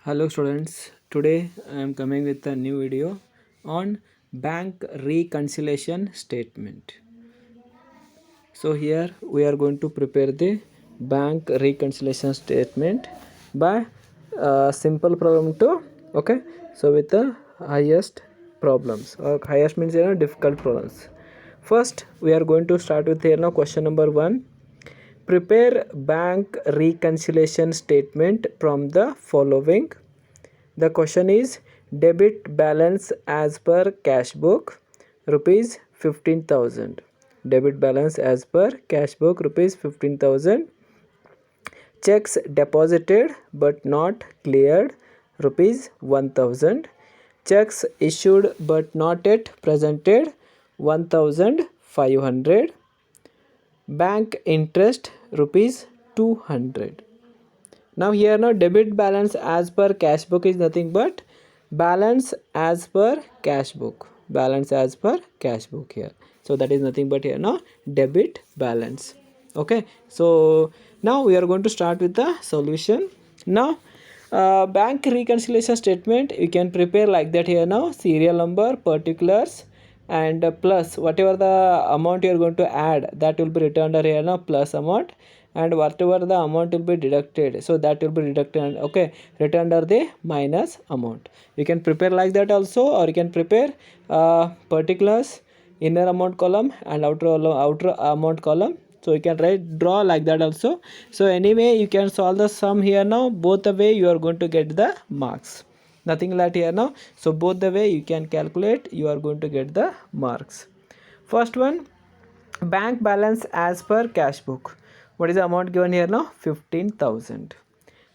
Hello students, today I am coming with a new video on bank reconciliation statement. So here we are going to prepare the bank reconciliation statement by simple problem to okay. So with the highest problems or highest means difficult problems. First we are going to start with here now question number 1. Prepare bank reconciliation statement from the following. The question is debit balance as per cash book rupees 15,000. Debit balance as per cash book rupees 15,000. Checks deposited but not cleared rupees 1,000. Checks issued but not yet presented 1,500. Bank interest rupees 200. Now here now debit balance as per cash book is nothing but balance as per cash book. Balance as per cash book here. So that is nothing but here now debit balance. Okay. So now we are going to start with the solution. Now bank reconciliation statement you can prepare like that here now. Serial number, particulars and plus whatever the amount you are going to add that will be written under here now plus amount, and whatever the amount will be deducted so that will be deducted, okay, written under the minus amount. You can prepare like that also, or you can prepare particulars, inner amount column and outer amount column. So you can draw like that also. So anyway you can solve the sum here now. Both the way you are going to get the marks, nothing like here now. So both the way you can calculate, you are going to get the marks. First one, bank balance as per cash book. What is the amount given here now? 15,000.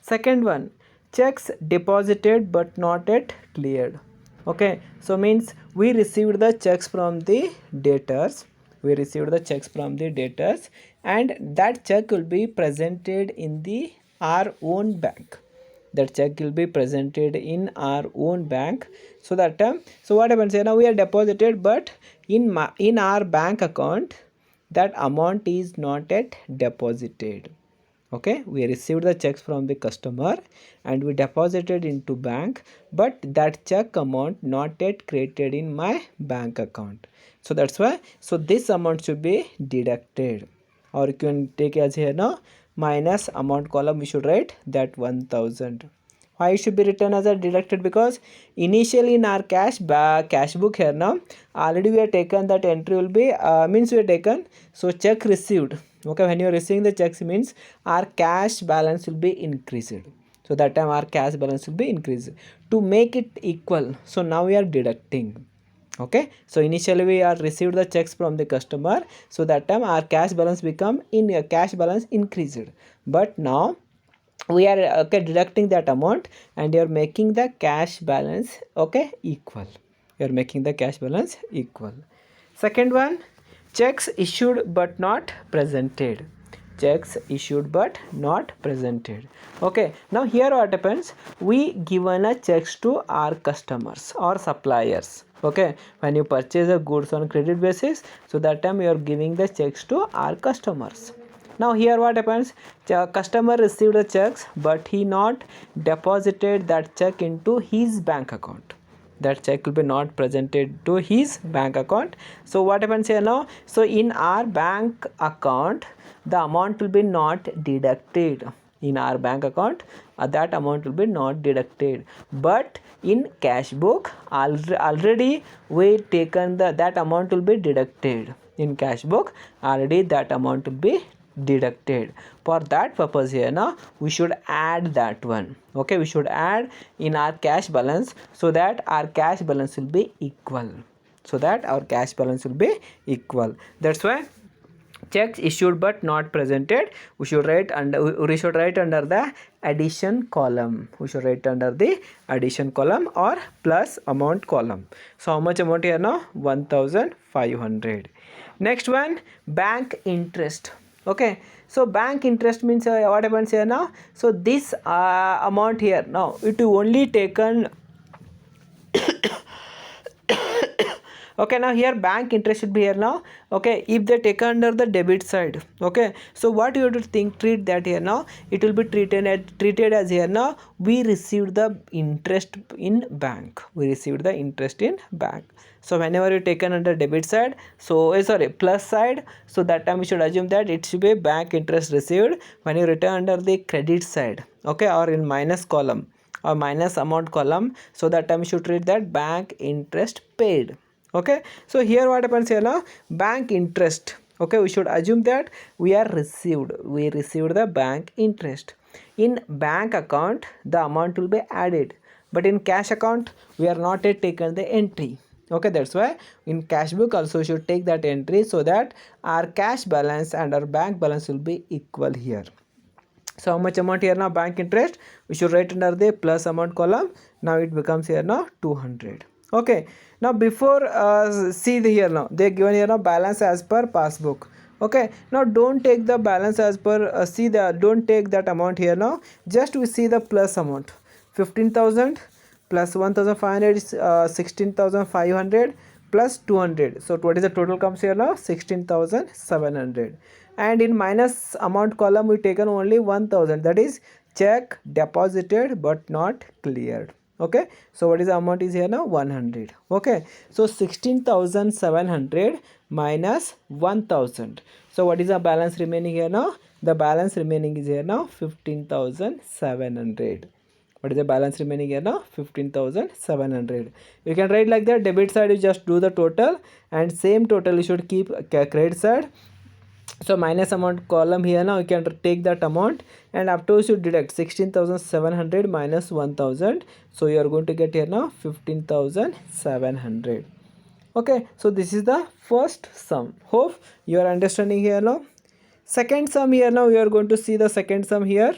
Second one, checks deposited but not yet cleared. Okay, so means we received the checks from the debtors. We received the checks from the debtors, and that check will be presented in the our own bank. That check will be presented in our own bank. So that so what happens here now, we are deposited, but in our bank account that amount is not yet deposited. Okay, we received the checks from the customer and we deposited into bank, but that check amount not yet created in my bank account. So that's why, so this amount should be deducted, or you can take as here now minus amount column we should write that 1,000. Why it should be written as a deducted? Because initially in our cash book here now already we have taken that entry will be means we have taken, so check received. Okay, when you are receiving the checks means our cash balance will be increased. So that time our cash balance will be increased to make it equal. So now we are deducting. Okay, so initially we are received the checks from the customer, so that time our cash balance become in cash balance increased, but now we are okay deducting that amount and you are making the cash balance okay equal. You are making the cash balance equal. Second one, checks issued but not presented. Checks issued but not presented. Okay, now here what happens, we given a checks to our customers or suppliers. Okay, when you purchase a goods on credit basis, so that time you are giving the checks to our customers. Now here what happens, customer received the checks but he not deposited that check into his bank account. That check will be not presented to his bank account. So what happens here now, so in our bank account the amount will be not deducted. In our bank account that amount will be not deducted, but in cash book already we taken that amount will be deducted. In cash book already that amount will be deducted. For that purpose here now we should add that one. Okay, we should add in our cash balance so that our cash balance will be equal. So that our cash balance will be equal. That's why checks issued but not presented we should write under the addition column. We should write under the addition column or plus amount column. So how much amount here now? 1,500. Next one, bank interest. Okay, so bank interest means what happens here now, so this amount here now it will only taken Okay, now here bank interest should be here now. Okay, if they take under the debit side. Okay, so what you have to treat that here now, it will be treated as here now, we received the interest in bank, we received the interest in bank. So whenever you taken under debit side, so sorry, plus side, so that time we should assume that it should be bank interest received. When you return under the credit side, okay, or in minus column or minus amount column, so that time you should treat that bank interest paid. Okay, so here what happens here now, bank interest. Okay, we should assume that we received the bank interest. In bank account the amount will be added, but in cash account we are not yet taken the entry. Okay, that's why in cash book also we should take that entry, so that our cash balance and our bank balance will be equal here. So how much amount here now, bank interest, we should write under the plus amount column. Now it becomes here now 200. Okay, now before see the here now they given here now balance as per passbook. Okay, now don't take the balance as per see the, don't take that amount here now, just we see the plus amount. 15,000 plus 1,500 is 16,500 plus 200, so what is the total comes here now, 16,700. And in minus amount column we taken only 1,000, that is check deposited but not cleared. Okay, so what is the amount is here now, 100. Okay, so 16,700 minus 1,000, so what is the balance remaining here now, the balance remaining is here now 15,700. What is the balance remaining here now, 15,700. You can write like that, debit side you just do the total, and same total you should keep credit side. So minus amount column here now you can take that amount, and after you should deduct 16,700 minus 1,000, so you are going to get here now 15,700. Okay, so this is the first sum. Hope you are understanding here now. Second sum here now, we are going to see the second sum here.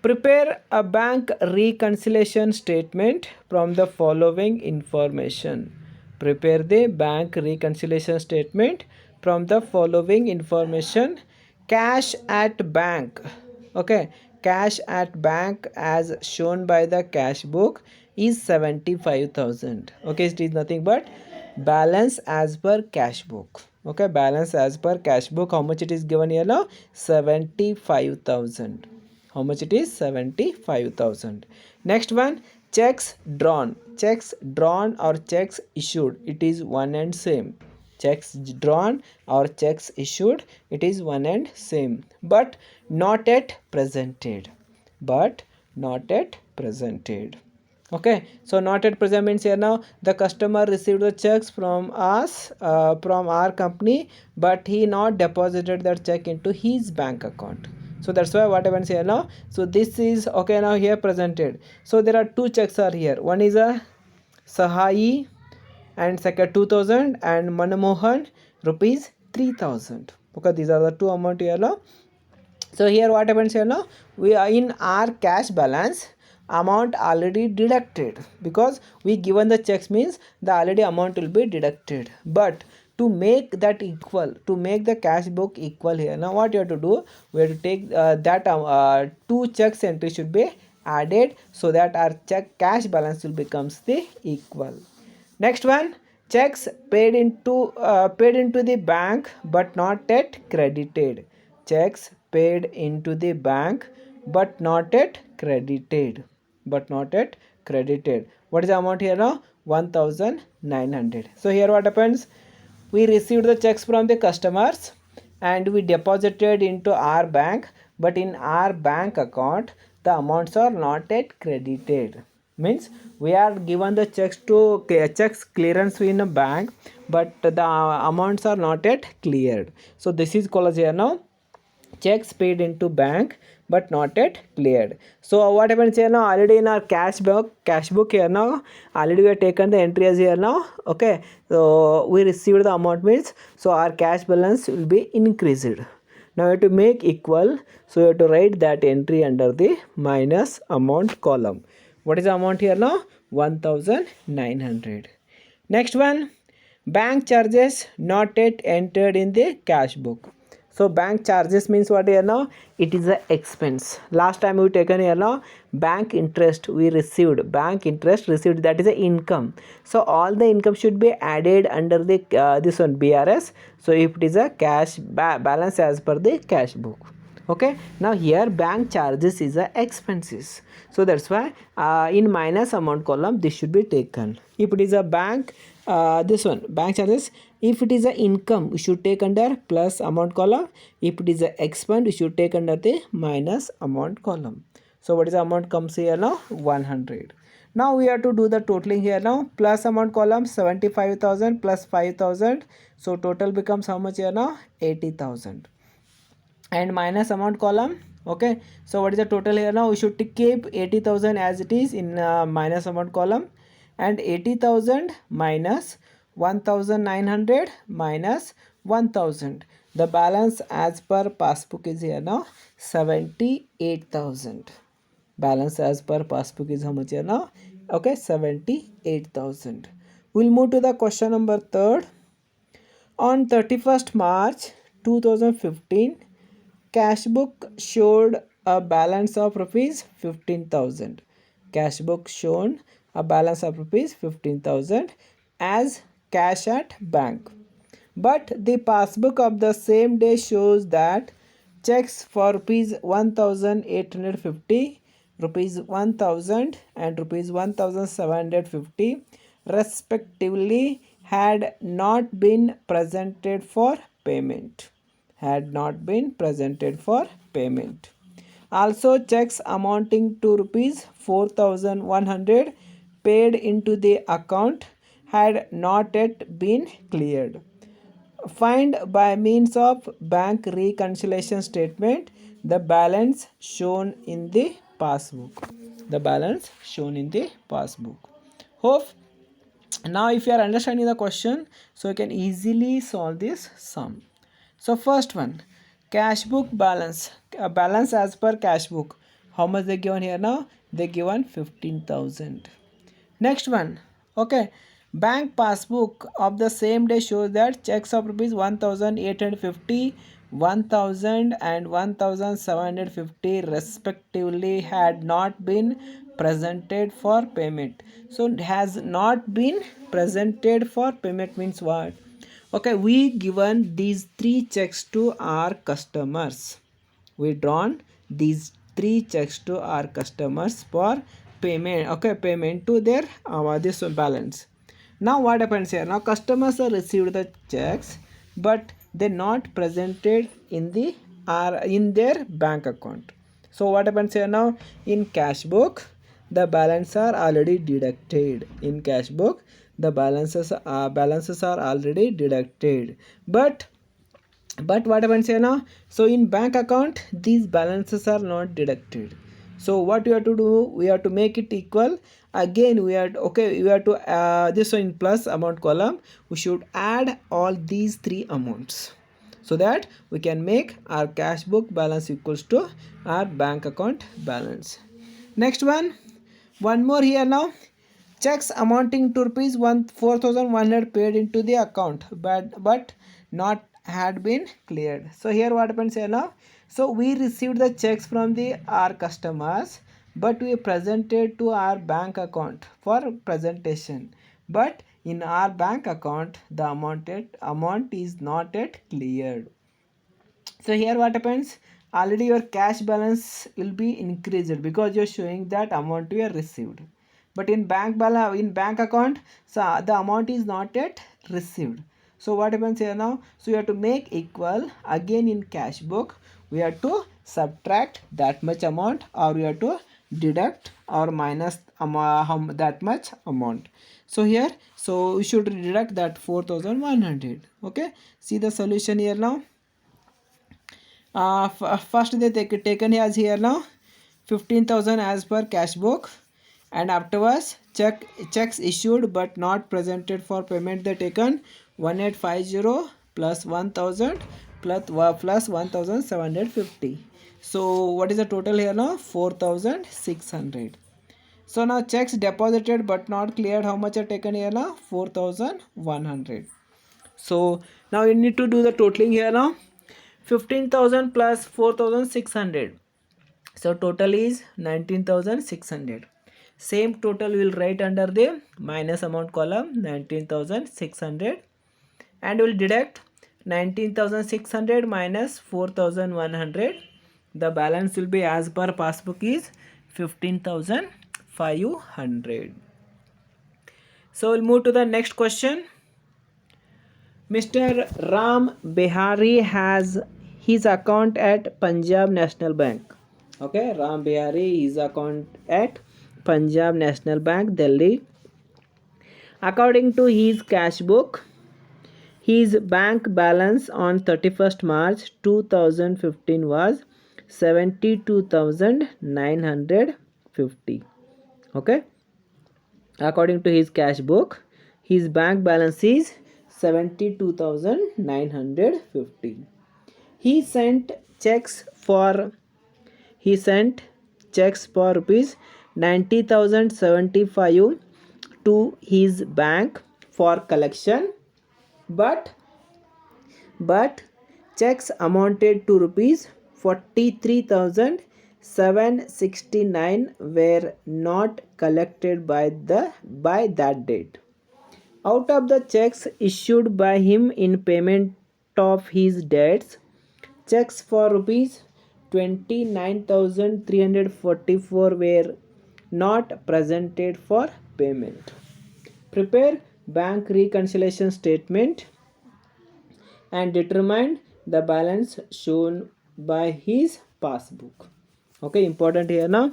Prepare a bank reconciliation statement from the following information. Prepare the bank reconciliation statement from the following information. Cash at bank. Okay, cash at bank as shown by the cash book is 75,000. Okay, it is nothing but balance as per cash book. Okay, balance as per cash book, how much it is given here now, 75,000. How much it is, 75,000. Next one, checks drawn. Checks drawn or checks issued, it is one and same. Checks drawn or checks issued, it is one and same, but not yet presented. But not yet presented. Okay, so not yet present means here now the customer received the checks from us, from our company, but he not deposited that check into his bank account. So that's why what happens here now, so this is okay now here presented. So there are two checks are here, one is a Sahai and second 2,000 and Manmohan rupees 3,000. Okay, these are the two amount here now. So here what happens here now, we are in our cash balance amount already deducted, because we given the checks means the already amount will be deducted. But to make that equal, to make the cash book equal here now, what you have to do, we have to take that two checks entry should be added, so that our check cash balance will becomes the equal. Next one, checks paid into the bank but not yet credited. Checks paid into the bank but not yet credited. But not yet credited. What is the amount here now? 1,900. So here what happens? We received the checks from the customers and we deposited into our bank, but in our bank account the amounts are not yet credited. Means we are given the checks to checks clearance in a bank, but the amounts are not yet cleared. So this is called as here now checks paid into bank but not yet cleared. So what happens here now, already in our cash book here now, already we have taken the entry as here now. Okay, so we received the amount means, so our cash balance will be increased. Now we have to make equal, so we have to write that entry under the minus amount column. What is the amount here now? 1,900. Next one, bank charges not yet entered in the cash book. So bank charges means what here now? It is a expense. Last time we taken here now bank interest we received. Bank interest received, that is a income. So all the income should be added under the this one BRS. So if it is a cash balance as per the cash book. Okay, now here bank charges is a expenses, so that's why in minus amount column this should be taken. If it is a bank this one bank charges, if it is a income we should take under plus amount column. If it is a expense we should take under the minus amount column. So what is the amount comes here now? 100. Now we have to do the totaling here now. Plus amount column 75,000 plus 5,000, so total becomes how much here now? 80,000. And minus amount column. Okay, so what is the total here now? We should keep 80,000 as it is in minus amount column, and 80,000 minus 1,900 minus 1,000. The balance as per passbook is here now 78,000. Balance as per passbook is how much here now? Okay, 78,000. We'll move to the question number 3rd. On 31st March 2015, cash book showed a balance of rupees 15,000. Cash book shown a balance of rupees 15,000 as cash at bank. But the passbook of the same day shows that checks for rupees 1,850, rupees 1,000 and rupees 1,750 respectively had not been presented for payment. Also, checks amounting to rupees 4,100 paid into the account had not yet been cleared. Find by means of bank reconciliation statement the balance shown in the passbook. Hope now if you are understanding the question, so you can easily solve this sum. So first one, cash book balance, balance as per cash book. How much they given here now? They given 15,000. Next one, okay, bank passbook of the same day shows that checks of rupees 1,850, 1,000 and 1,750 respectively had not been presented for payment. So it has not been presented for payment means what? Okay, we given these 3 checks to our customers. We drawn these 3 checks to our customers for payment. Okay, payment to their this balance. Now what happens here? Now customers are received the checks, but they not presented in the in their bank account. So what happens here now? In cash book, the balance are already deducted. In cash book, the balances are already deducted. But what happens here now? So in bank account, these balances are not deducted. So what we have to do? We have to make it equal. Again, we have to this one in plus amount column. We should add all these 3 amounts, so that we can make our cash book balance equals to our bank account balance. Next one more here now. Checks amounting to rupees 4,100 paid into the account, but not had been cleared. So here what happens here now? So we received the checks from the our customers, but we presented to our bank account for presentation. But in our bank account, the amount is not yet cleared. So here what happens? Already your cash balance will be increased because you're showing that amount you have received. But in bank account, so the amount is not yet received. So what happens here now? So you have to make equal. Again in cash book, we have to subtract that much amount, or we have to deduct or minus that much amount. So here, so we should deduct that 4,100. Okay, see the solution here now. First they taken as here now 15,000 as per cash book, and afterwards checks issued but not presented for payment they taken 1,850 plus 1,000 plus 1,750. So what is the total here now? 4,600. So now checks deposited but not cleared, how much are taken here now? 4,100. So now you need to do the totaling here now. 15,000 plus 4,600. So total is 19,600. Same total we will write under the minus amount column, 19,600, and we will deduct 19,600 minus 4,100. The balance will be as per passbook is 15,500. So we'll move to the next question. Mr. Ram Behari has his account at Punjab National Bank. Okay, Ram Behari, his account at Punjab National Bank, Delhi. According to his cash book, his bank balance on 31st March 2015 was 72,950. Okay, according to his cash book, his bank balance is 72,950. He sent checks for rupees 90,075 to his bank for collection, but checks amounted to rupees 43,769 were not collected by that date. Out of the checks issued by him in payment of his debts, checks for rupees 29,344 were not presented for payment. Prepare bank reconciliation statement and determine the balance shown by his passbook. Okay, important here now.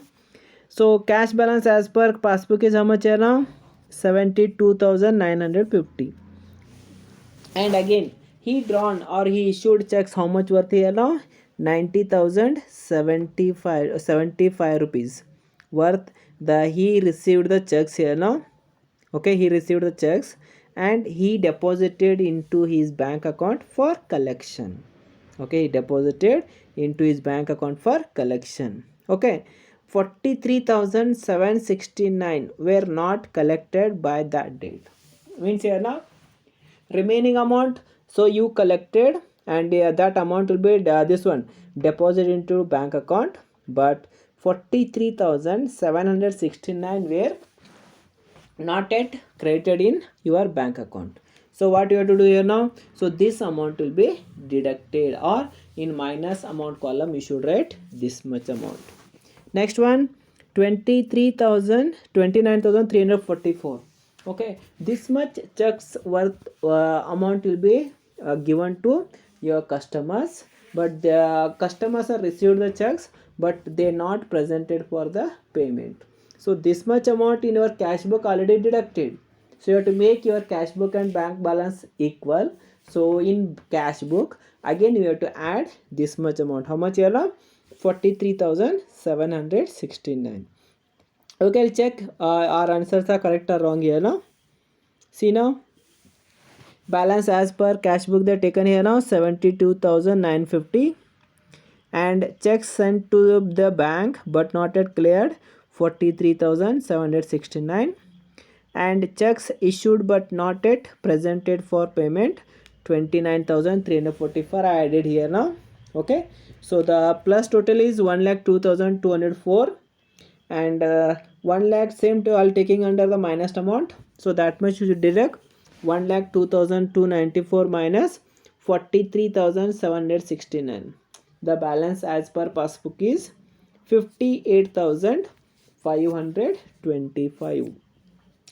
So cash balance as per passbook is how much here now? 72,950. And again, he drawn or he issued checks how much worth here now? 90,075 rupees worth. He received the checks here now. Okay, he received the checks and he deposited into his bank account for collection. Okay, he deposited into his bank account for collection. Okay, 43,769 were not collected by that date. Means here now, remaining amount, so you collected and that amount will be this one deposit into bank account, but 43,769 were not yet credited in your bank account. So what you have to do here now? So this amount will be deducted, or in minus amount column you should write this much amount. Next one, 29,344. Okay, this much checks worth amount will be given to your customers, but the customers have received the checks but they not presented for the payment. So this much amount in your cash book already deducted. So you have to make your cash book and bank balance equal. So in cash book again you have to add this much amount. How much here? 43,769. Okay, I'll check our answers are correct or wrong here now. See now, balance as per cash book they taken here now 72,950, and checks sent to the bank but not yet cleared 43,769, and checks issued but not yet presented for payment 29,344 I added here now. Okay, so the plus total is 1,02,204, and 1 lakh same to all taking under the minus amount, so that much you should deduct 1,02,294 minus 43,769. The balance as per passbook is 58,525.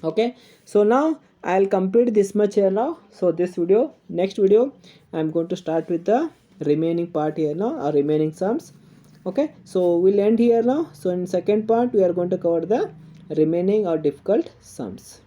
Okay, so now I'll complete this much here now. So this video, next video I'm going to start with the remaining part here now, or remaining sums. Okay, so we'll end here now. So in second part we are going to cover the remaining or difficult sums.